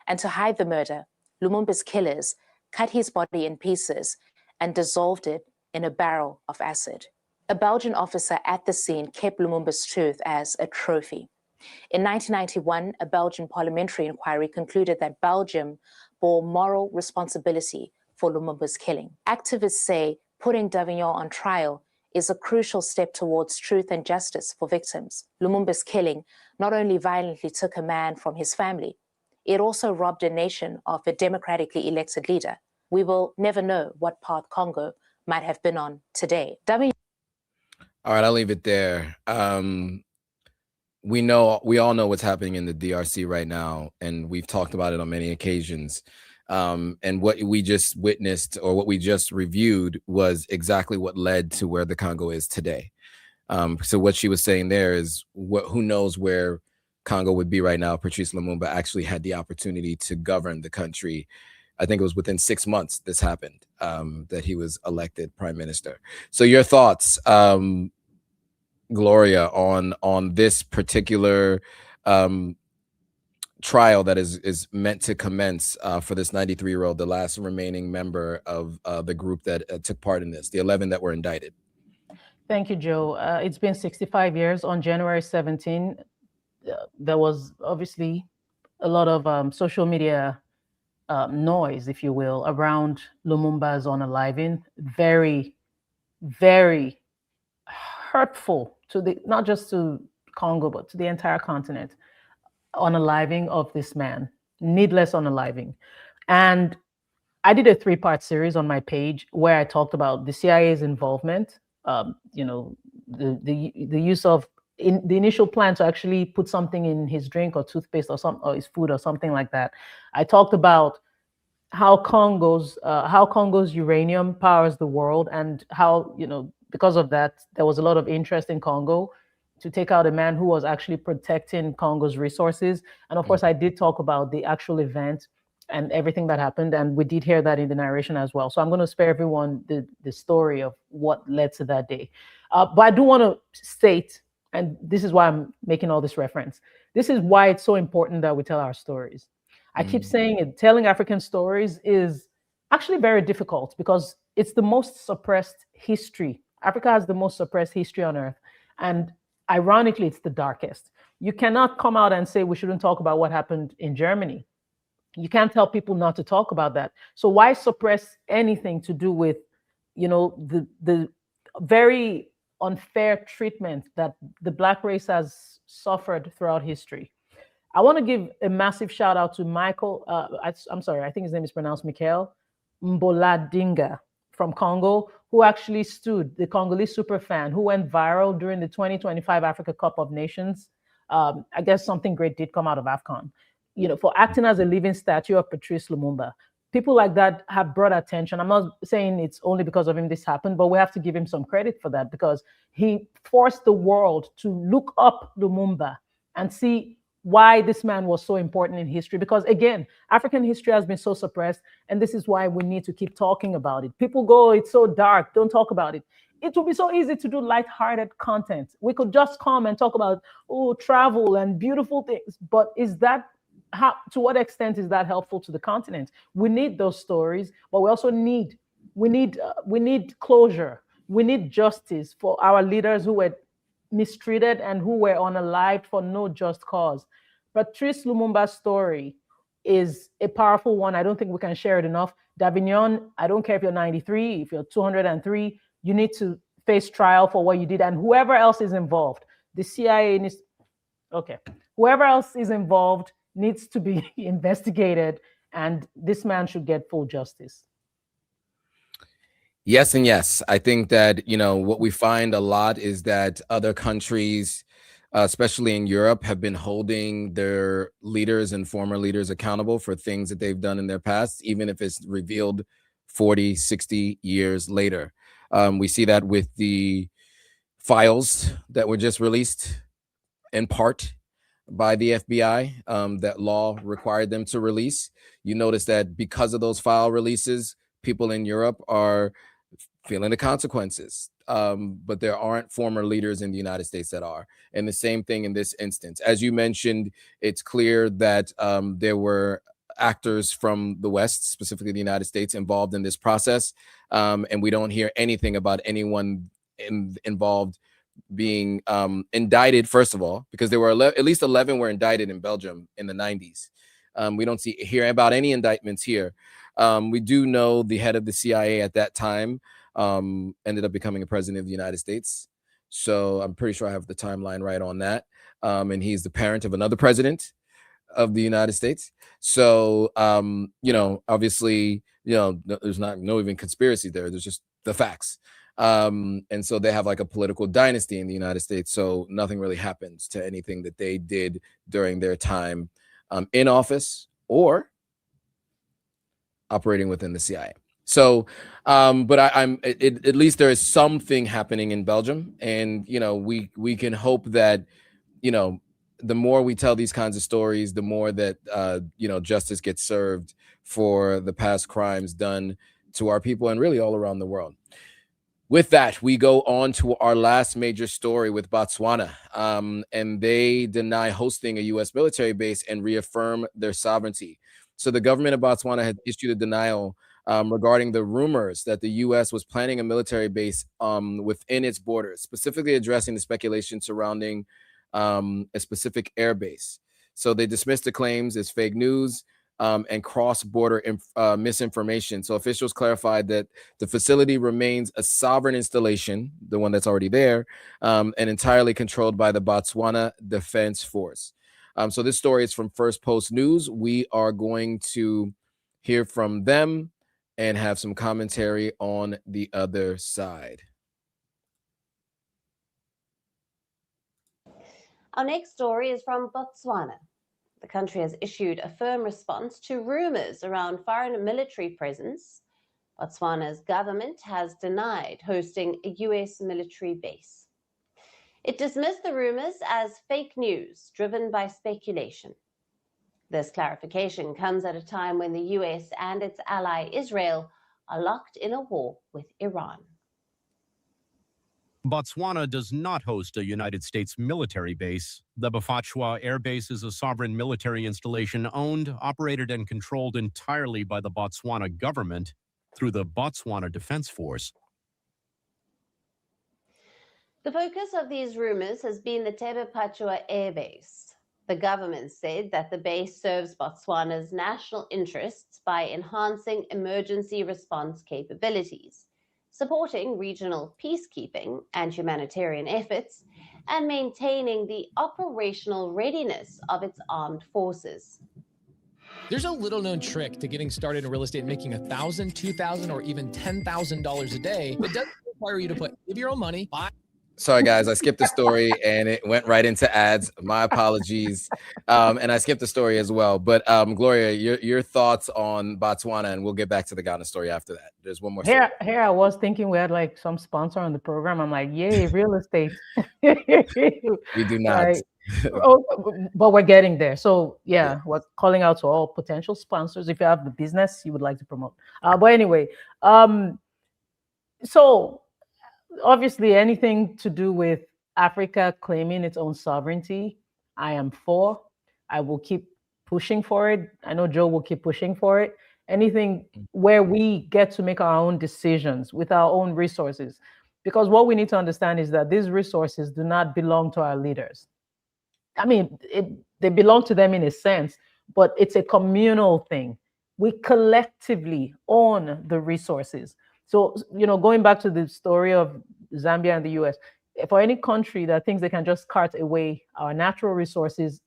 And to hide the murder, Lumumba's killers cut his body in pieces and dissolved it in a barrel of acid. A Belgian officer at the scene kept Lumumba's tooth as a trophy. In 1991, a Belgian parliamentary inquiry concluded that Belgium bore moral responsibility for Lumumba's killing. Activists say putting Davignon on trial is a crucial step towards truth and justice for victims. Lumumba's killing not only violently took a man from his family, it also robbed a nation of a democratically elected leader. We will never know what path Congo might have been on today. All right, I'll leave it there. We all know what's happening in the DRC right now, and we've talked about it on many occasions. And what we just witnessed or what we just reviewed was exactly what led to where the Congo is today. So what she was saying there is who knows where Congo would be right now if Patrice Lumumba actually had the opportunity to govern the country. I think it was within 6 months this happened, that he was elected prime minister. So your thoughts, Gloria, on this particular trial that is meant to commence for this 93-year-old, the last remaining member of the group that took part in this, the 11 that were indicted. Thank you, Joe. It's been 65 years. On January 17, there was obviously a lot of social media noise, if you will, around Lumumba's unaliving. Very, very hurtful to not just to Congo, but to the entire continent. Unaliving of this man, needless unaliving. And I did a 3-part series on my page where I talked about the CIA's involvement, the use of the initial plan to actually put something in his drink or toothpaste or his food or something like that. I talked about how Congo's uranium powers the world, and how, because of that, there was a lot of interest in Congo to take out a man who was actually protecting Congo's resources. And of course, I did talk about the actual event and everything that happened, and we did hear that in the narration as well. So I'm going to spare everyone the story of what led to that day. But I do want to state, and this is why I'm making all this reference, this is why it's so important that we tell our stories. I keep saying it, telling African stories is actually very difficult because it's the most suppressed history. Africa has the most suppressed history on earth. And ironically, it's the darkest. You cannot come out and say we shouldn't talk about what happened in Germany. You can't tell people not to talk about that. So why suppress anything to do with, the very unfair treatment that the Black race has suffered throughout history? I want to give a massive shout out to Michael. I'm sorry, I think his name is pronounced Michael Mboladinga from Congo, who actually stood, the Congolese super fan who went viral during the 2025 Africa Cup of Nations. I guess something great did come out of AFCON, for acting as a living statue of Patrice Lumumba. People like that have brought attention. I'm not saying it's only because of him this happened, but we have to give him some credit for that, because he forced the world to look up Lumumba and see why this man was so important in history. Because again, African history has been so suppressed, and this is why we need to keep talking about it. People go, it's so dark, don't talk about it. It would be so easy to do lighthearted content. We could just come and talk about, travel and beautiful things, but is that to what extent is that helpful to the continent? We need those stories, but we also need closure. We need justice for our leaders who were mistreated and who were unalived for no just cause. Patrice Lumumba's story is a powerful one. I don't think we can share it enough. Davignon, I don't care if you're 93, if you're 203, you need to face trial for what you did. And whoever else is involved, the CIA needs, whoever else is involved needs to be investigated, and this man should get full justice. Yes and yes. I think that, what we find a lot is that other countries, especially in Europe, have been holding their leaders and former leaders accountable for things that they've done in their past, even if it's revealed 40, 60 years later. We see that with the files that were just released in part by the FBI, that law required them to release. You notice that because of those file releases, people in Europe are feeling the consequences, but there aren't former leaders in the United States that are. And the same thing in this instance. As you mentioned, it's clear that there were actors from the West, specifically the United States, involved in this process, and we don't hear anything about anyone involved being indicted, first of all, because there were at least 11 were indicted in Belgium in the 90s. We don't hear about any indictments here. We do know the head of the CIA at that time ended up becoming a president of the United States. So I'm pretty sure I have the timeline right on that. And he's the parent of another president of the United States. So, obviously, there's no even conspiracy there. There's just the facts. And so they have like a political dynasty in the United States. So nothing really happens to anything that they did during their time in office or operating within the CIA. So, but at least there is something happening in Belgium, and we can hope that the more we tell these kinds of stories, the more that justice gets served for the past crimes done to our people and really all around the world. With that, we go on to our last major story with Botswana, and they deny hosting a U.S. military base and reaffirm their sovereignty. So the government of Botswana had issued a denial regarding the rumors that the U.S. was planning a military base within its borders, specifically addressing the speculation surrounding a specific air base. So they dismissed the claims as fake news and cross-border misinformation. So officials clarified that the facility remains a sovereign installation, the one that's already there, and entirely controlled by the Botswana Defense Force. So this story is from First Post News. We are going to hear from them and have some commentary on the other side. Our next story is from Botswana. The country has issued a firm response to rumors around foreign military presence. Botswana's government has denied hosting a US military base. It dismissed the rumors as fake news driven by speculation. This clarification comes at a time when the US and its ally Israel are locked in a war with Iran. Botswana does not host a United States military base. The Bafachwa Air Base is a sovereign military installation owned, operated, and controlled entirely by the Botswana government through the Botswana Defense Force. The focus of these rumors has been the Tebe-Pachwa Air Base. The government said that the base serves Botswana's national interests by enhancing emergency response capabilities, supporting regional peacekeeping and humanitarian efforts, and maintaining the operational readiness of its armed forces. There's a little known trick to getting started in real estate, making $1,000, $2,000, or even $10,000 a day. It doesn't require you to give your own money. Sorry, guys, I skipped the story and it went right into ads. My apologies. And I skipped the story as well. But Gloria, your thoughts on Botswana, and we'll get back to the Ghana story after that. There's one more story. Here I was thinking we had like some sponsor on the program. I'm like, yay, real estate. We do not. Right. But we're getting there. So yeah, we're calling out to all potential sponsors if you have the business you would like to promote. But anyway, so obviously anything to do with Africa claiming its own sovereignty, I am for. I will keep pushing for it. I know Joe will keep pushing for it. Anything where we get to make our own decisions with our own resources. Because what we need to understand is that these resources do not belong to our leaders. I mean, they belong to them in a sense, but it's a communal thing. We collectively own the resources. So, you know, going back to the story of Zambia and the US, for any country that thinks they can just cart away our natural resources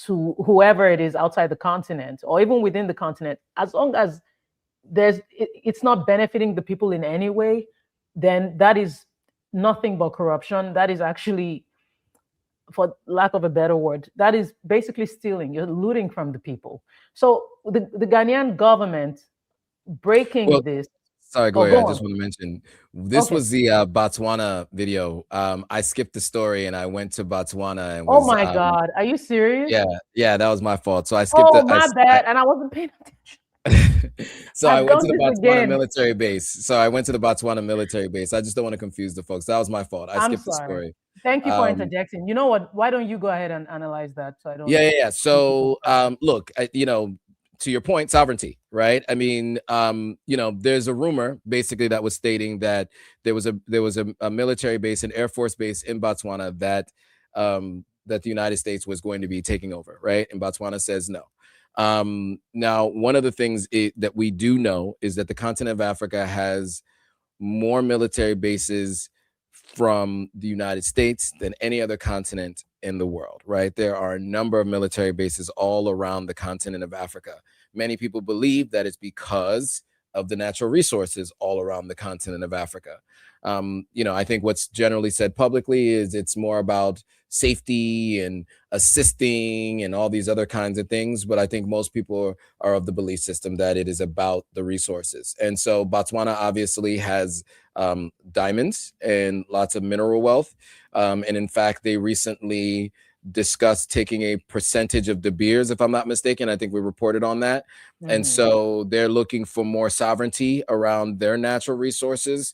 to whoever it is outside the continent or even within the continent, as long as it's not benefiting the people in any way, then that is nothing but corruption. That is actually, for lack of a better word, that is basically stealing. You're looting from the people. So the Ghanaian government breaking this. Sorry, Gloria, I just want to mention, this was the Botswana video. I skipped the story and I went to Botswana. And oh my God, are you serious? Yeah, that was my fault. So I skipped my bad, and I wasn't paying attention. So I went to the Botswana military base. I just don't want to confuse the folks. That was my fault. I skipped the story. Thank you for interjecting. You know what? Why don't you go ahead and analyze that? So I don't. Yeah. So, look, you know, to your point, sovereignty, right? I mean, you know, there's a rumor basically that was stating that there was a military base, an Air Force base in Botswana that that the United States was going to be taking over, right? And Botswana says no. Now, one of the things that we do know is that the continent of Africa has more military bases from the United States than any other continent in the world, right? There are a number of military bases all around the continent of Africa. Many people believe that it's because of the natural resources all around the continent of Africa. You know, I think what's generally said publicly is it's more about safety and assisting and all these other kinds of things. But I think most people are of the belief system that it is about the resources. And so Botswana obviously has diamonds and lots of mineral wealth. And in fact, they recently discussed taking a percentage of De Beers, if I'm not mistaken. I think we reported on that. And so they're looking for more sovereignty around their natural resources,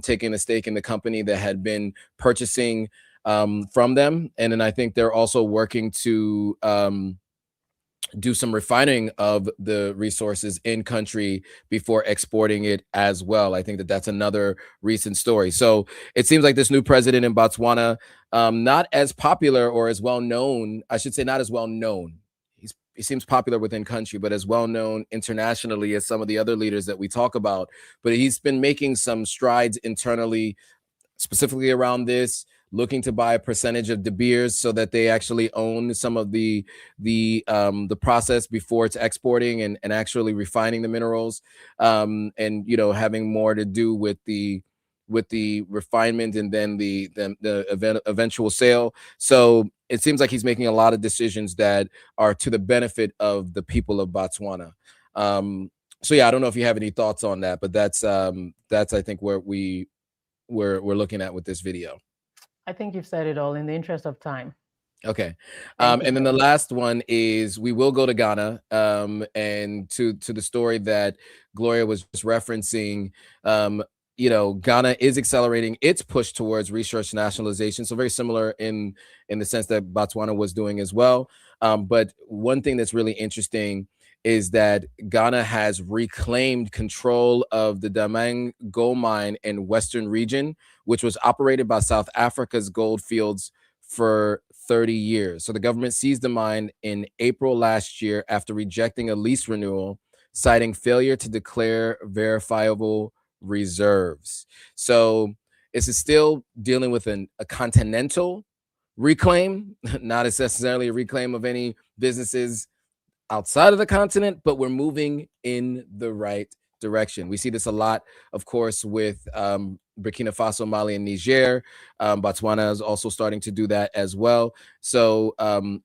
taking a stake in the company that had been purchasing from them. And then I think they're also working to do some refining of the resources in country before exporting it as well. I think that that's another recent story. So it seems like this new president in Botswana, not as popular or as well known, I should say not as well known. He seems popular within country, but as well known internationally as some of the other leaders that we talk about. But he's been making some strides internally, specifically around this, looking to buy a percentage of De Beers so that they actually own some of the process before it's exporting and actually refining the minerals, and you know, having more to do with the refinement and then the eventual sale. So it seems like he's making a lot of decisions that are to the benefit of the people of Botswana. So yeah, I don't know if you have any thoughts on that, but that's I think where we're looking at with this video. I think you've said it all in the interest of time. Okay. And then the last one is we will go to Ghana, and to the story that Gloria was just referencing. You know, Ghana is accelerating its push towards resource nationalization. So very similar in the sense that Botswana was doing as well. But one thing that's really interesting is that Ghana has reclaimed control of the Damang gold mine in Western region, which was operated by South Africa's gold fields for 30 years. So the government seized the mine in April last year after rejecting a lease renewal, citing failure to declare verifiable reserves. So this is still dealing with a continental reclaim, not necessarily a reclaim of any businesses outside of the continent, but we're moving in the right direction. We see this a lot, of course, with Burkina Faso, Mali, and Niger. Botswana is also starting to do that as well. So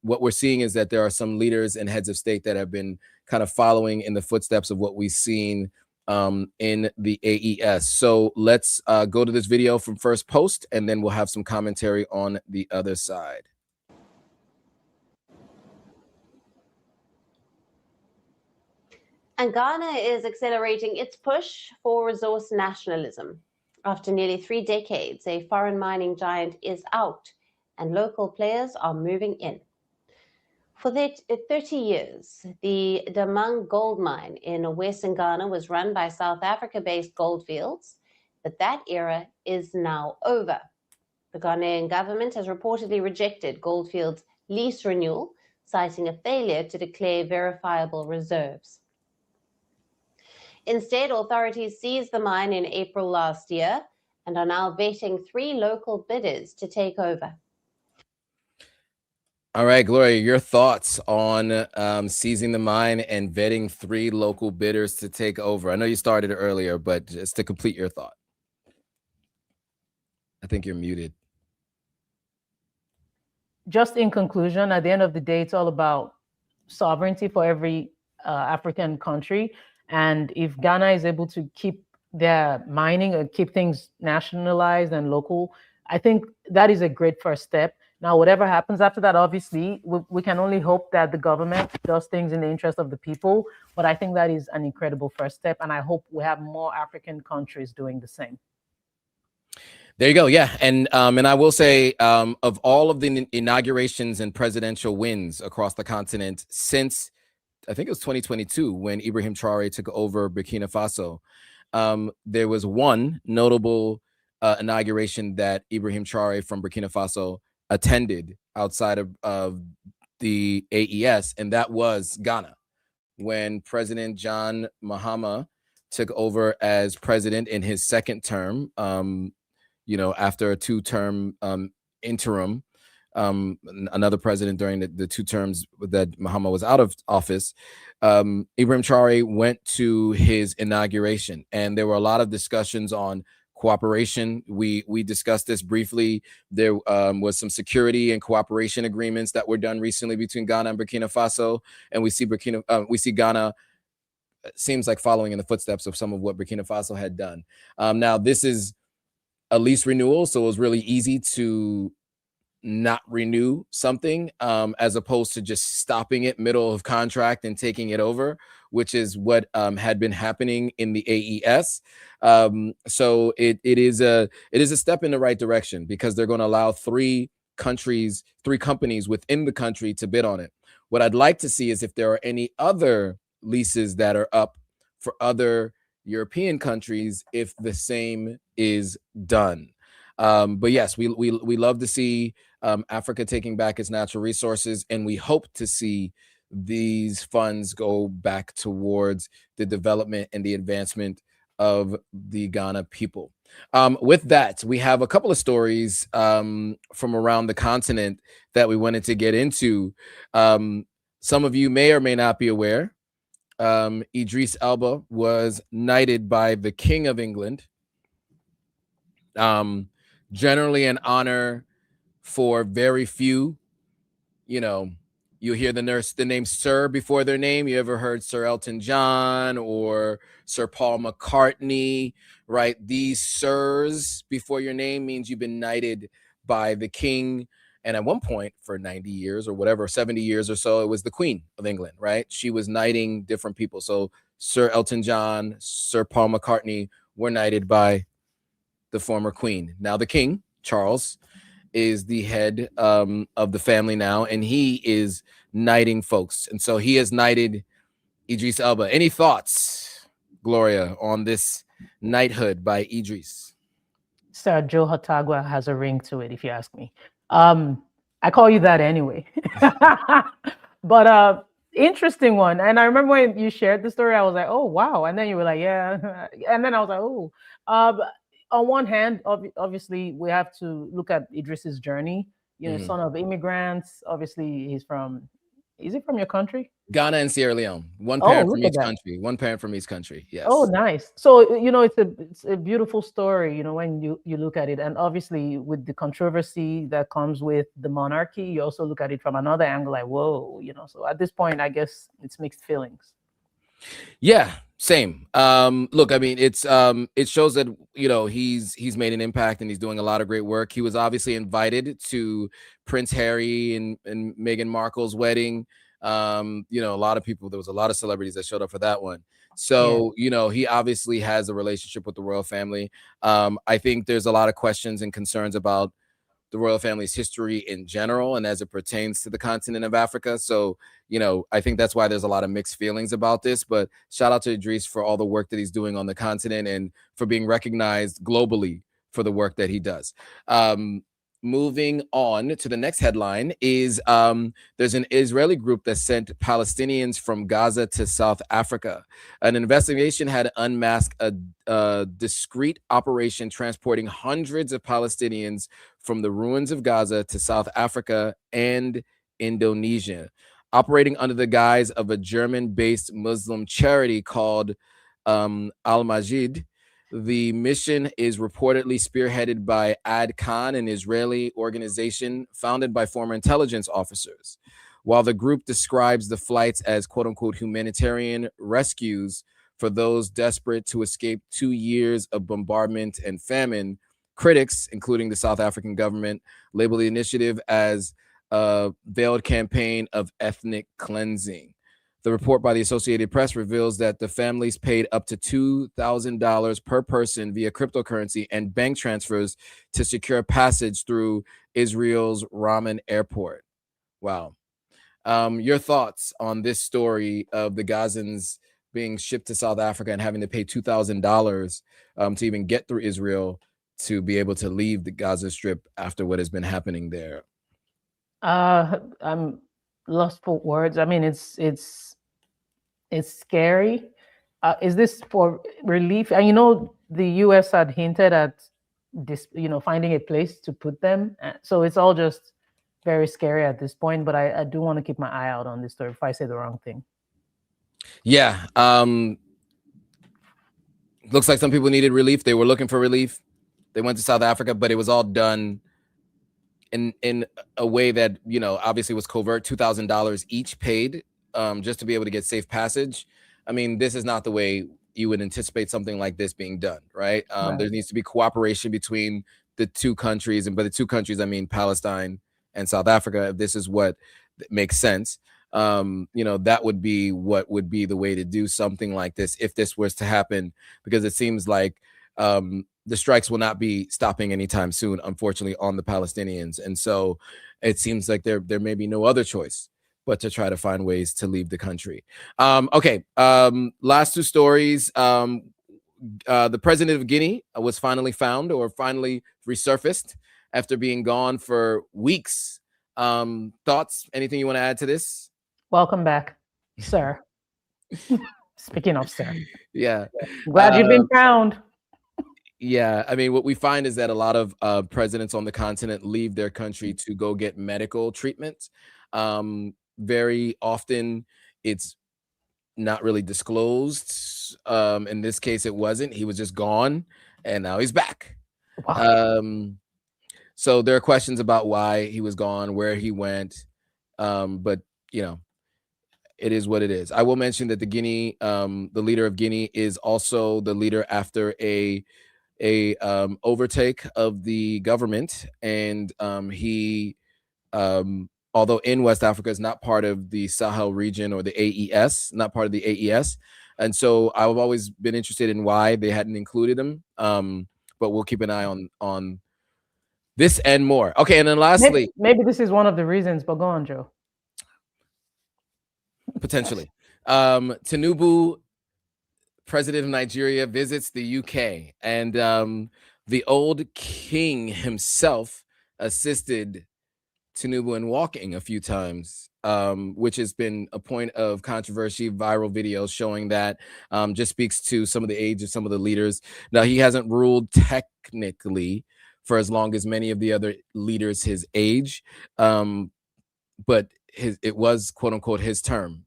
what we're seeing is that there are some leaders and heads of state that have been kind of following in the footsteps of what we've seen in the AES. So let's go to this video from First Post, and then we'll have some commentary on the other side. And Ghana is accelerating its push for resource nationalism. After nearly 3 decades, a foreign mining giant is out and local players are moving in. For 30 years, the Damang gold mine in western Ghana was run by South Africa-based Goldfields, but that era is now over. The Ghanaian government has reportedly rejected Goldfields' lease renewal, citing a failure to declare verifiable reserves. Instead, authorities seized the mine in April last year and are now vetting 3 local bidders to take over. All right, Gloria, your thoughts on seizing the mine and vetting 3 local bidders to take over. I know you started earlier, but just to complete your thought. I think you're muted. Just in conclusion, at the end of the day, it's all about sovereignty for every African country. And if Ghana is able to keep their mining and keep things nationalized and local, I think that is a great first step. Now, whatever happens after that, obviously, we can only hope that the government does things in the interest of the people. But I think that is an incredible first step. And I hope we have more African countries doing the same. There you go. Yeah. And I will say of all of the inaugurations and presidential wins across the continent since I think it was 2022 when Ibrahim Traoré took over Burkina Faso. There was one notable inauguration that Ibrahim Traoré from Burkina Faso attended outside of the AES, and that was Ghana, when President John Mahama took over as president in his second term, you know, after a 2-term interim. Another president during the 2 terms that Mahama was out of office, Ibrahim Traoré went to his inauguration, and there were a lot of discussions on cooperation. We discussed this briefly. There was some security and cooperation agreements that were done recently between Ghana and Burkina Faso, and we see Ghana seems like following in the footsteps of some of what Burkina Faso had done. Now this is a lease renewal, so it was really easy to not renew something as opposed to just stopping it middle of contract and taking it over, which is what had been happening in the AES. So it is a step in the right direction because they're going to allow 3 companies within the country to bid on it. What I'd like to see is if there are any other leases that are up for other European countries, if the same is done. But yes, we love to see Africa taking back its natural resources, and we hope to see these funds go back towards the development and the advancement of the Ghana people. With that, we have a couple of stories from around the continent that we wanted to get into. Some of you may or may not be aware, Idris Elba was knighted by the King of England. Generally an honor for very few you know, you hear the name Sir before their name. You ever heard Sir Elton John or Sir Paul McCartney, right? These sirs before your name means you've been knighted by the king. And at one point for 90 years or whatever, 70 years or so, it was the Queen of England, right? She was knighting different people. So Sir Elton John, Sir Paul McCartney were knighted by the former Queen. Now the King, Charles, is the head of the family now, and he is knighting folks. And so he has knighted Idris Elba. Any thoughts, Gloria, on this knighthood by Idris? Sir Joe Hotagwa has a ring to it, if you ask me. I call you that anyway. But interesting one. And I remember when you shared the story, I was like, oh, wow. And then you were like, yeah. And then I was like, oh. On one hand, obviously, we have to look at Idris's journey. You know, son of immigrants. Obviously, he's from, is he from your country? Ghana and Sierra Leone. One parent from each country. One parent from each country. Yes. Oh, nice. So, you know, it's a beautiful story, you know, when you look at it. And obviously, with the controversy that comes with the monarchy, you also look at it from another angle, like, whoa, you know. So at this point, I guess it's mixed feelings. Yeah, same. Look, I mean, it shows that, you know, he's made an impact and he's doing a lot of great work. He was obviously invited to Prince Harry and Meghan Markle's wedding. You know, a lot of people, there was a lot of celebrities that showed up for that one. So, you know, he obviously has a relationship with the royal family. I think there's a lot of questions and concerns about the royal family's history in general and as it pertains to the continent of Africa. So, you know, I think that's why there's a lot of mixed feelings about this. But shout out to Idris for all the work that he's doing on the continent and for being recognized globally for the work that he does. Moving on to the next headline is there's an Israeli group that sent Palestinians from Gaza to South Africa. An investigation had unmasked a discreet operation transporting hundreds of Palestinians from the ruins of Gaza to South Africa and Indonesia, operating under the guise of a German-based Muslim charity called Al-Majid. The mission is reportedly spearheaded by Ad Khan, an Israeli organization founded by former intelligence officers. While the group describes the flights as quote-unquote humanitarian rescues for those desperate to escape 2 years of bombardment and famine, critics, including the South African government, label the initiative as a veiled campaign of ethnic cleansing. The report by the Associated Press reveals that the families paid up to $2,000 per person via cryptocurrency and bank transfers to secure passage through Israel's Raman airport. Wow. Your thoughts on this story of the Gazans being shipped to South Africa and having to pay $2,000 to even get through Israel to be able to leave the Gaza Strip after what has been happening there? I'm lost for words. I mean, it's scary. Is this for relief? And you know, the U.S. had hinted at this, you know, finding a place to put them. So it's all just very scary at this point. But I do want to keep my eye out on this story if I say the wrong thing. Yeah. Looks like some people needed relief. They were looking for relief. They went to South Africa, but it was all done in a way that, you know, obviously was covert. $2,000 each paid just to be able to get safe passage. I mean, this is not the way you would anticipate something like this being done, right? There needs to be cooperation between the two countries, and by the two countries, I mean Palestine and South Africa. If this is what makes sense, you know, that would be what would be the way to do something like this if this was to happen, because it seems like the strikes will not be stopping anytime soon, unfortunately, on the Palestinians. And so it seems like there may be no other choice but to try to find ways to leave the country. Okay, last two stories. The president of Guinea was finally found, or finally resurfaced, after being gone for weeks. Thoughts? Anything you want to add to this? Welcome back, sir. Speaking of sir. Yeah. Glad you've been found. Yeah, I mean, what we find is that a lot of presidents on the continent leave their country to go get medical treatment. Very often, it's not really disclosed. In this case, it wasn't. He was just gone, and now he's back. Wow. So there are questions about why he was gone, where he went. But you know, it is what it is. I will mention that the leader of Guinea is also the leader after a overtake of the government, and he although in West Africa is not part of the Sahel region or the AES, not part of the AES. And so I've always been interested in why they hadn't included him. But we'll keep an eye on this and more. Okay, and then lastly, maybe this is one of the reasons, but go on, Joe. Potentially. Tinubu, president of Nigeria, visits the UK, and the old king himself assisted Tinubu in walking a few times, which has been a point of controversy. Viral videos showing that just speaks to some of the age of some of the leaders. Now, he hasn't ruled technically for as long as many of the other leaders his age, but it was quote unquote his turn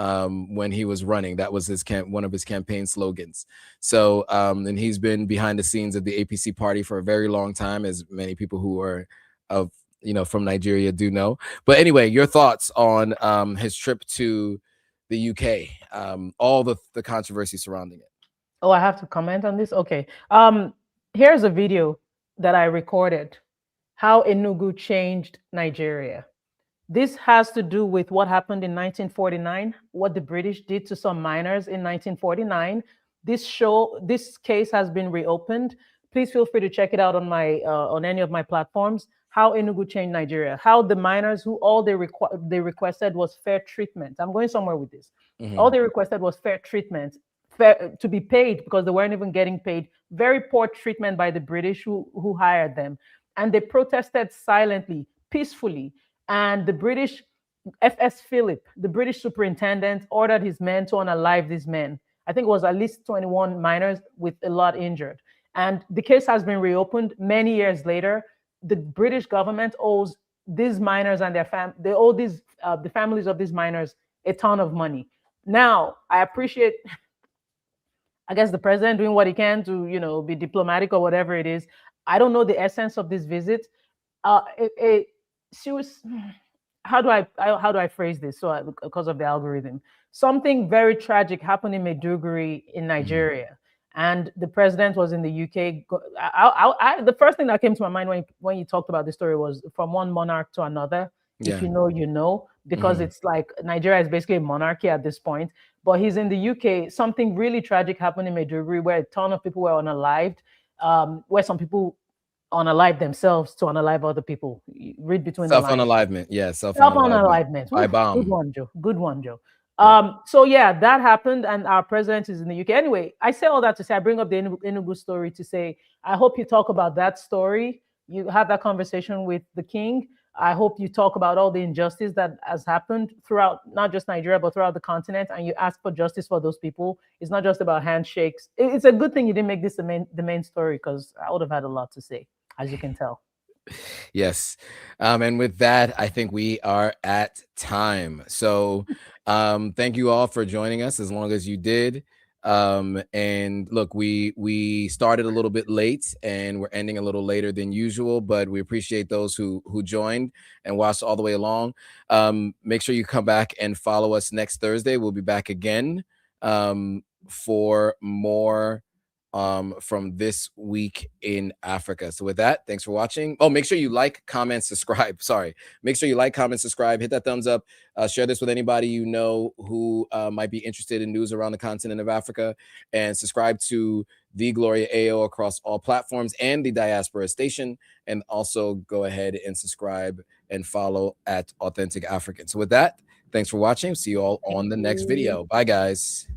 when he was running. That was one of his campaign slogans. So and he's been behind the scenes of the APC party for a very long time, as many people who are from Nigeria do know. But anyway, your thoughts on his trip to the UK, all the controversy surrounding it. Oh, I have to comment on this. Okay. Here's a video that I recorded, how Enugu changed Nigeria. This has to do with what happened in 1949, what the British did to some miners in 1949. This case has been reopened. Please feel free to check it out on on any of my platforms. How Enugu changed Nigeria. How the miners, who all they requested was fair treatment. I'm going somewhere with this. Mm-hmm. All they requested was fair treatment, to be paid, because they weren't even getting paid. Very poor treatment by the British who hired them, and they protested silently, peacefully. And the British, F.S. Phillip, the British superintendent, ordered his men to unalive these men. I think it was at least 21 miners with a lot injured. And the case has been reopened many years later. The British government owes these miners and their the families of these miners a ton of money. Now, I appreciate, I guess, the president doing what he can to, be diplomatic or whatever it is. I don't know the essence of this visit. How do I phrase this because of the algorithm? Something very tragic happened in Maiduguri in Nigeria, and the president was in the UK. The first thing that came to my mind when you talked about this story was from one monarch to another. Yeah. If you know, you know, because it's like Nigeria is basically a monarchy at this point. But he's in the UK. Something really tragic happened in Maiduguri where a ton of people were unalived, where some people unalive themselves to unalive other people. Read between the lines. Self-unalivement. Yeah, self-unalivement. By bomb. Good one, Joe. So yeah, that happened, and our president is in the UK. Anyway, I say all that to say, I bring up the Enugu story to say, I hope you talk about that story. You have that conversation with the king. I hope you talk about all the injustice that has happened throughout, not just Nigeria, but throughout the continent, and you ask for justice for those people. It's not just about handshakes. It's a good thing you didn't make this the main story, because I would have had a lot to say, as you can tell. Yes. And with that, I think we are at time. So thank you all for joining us as long as you did. And look, we started a little bit late and we're ending a little later than usual, but we appreciate those who joined and watched all the way along. Make sure you come back and follow us next Thursday. We'll be back again for more from this week in Africa. So with that, thanks for watching. Oh, make sure you like, comment, subscribe. Make sure you like, comment, subscribe, hit that thumbs up, share this with anybody you know who might be interested in news around the continent of Africa, and subscribe to the Gloria Ayo across all platforms and the Diaspora Station, and also go ahead and subscribe and follow at Authentic African. So with that, thanks for watching. See you all on the next video. Bye, guys.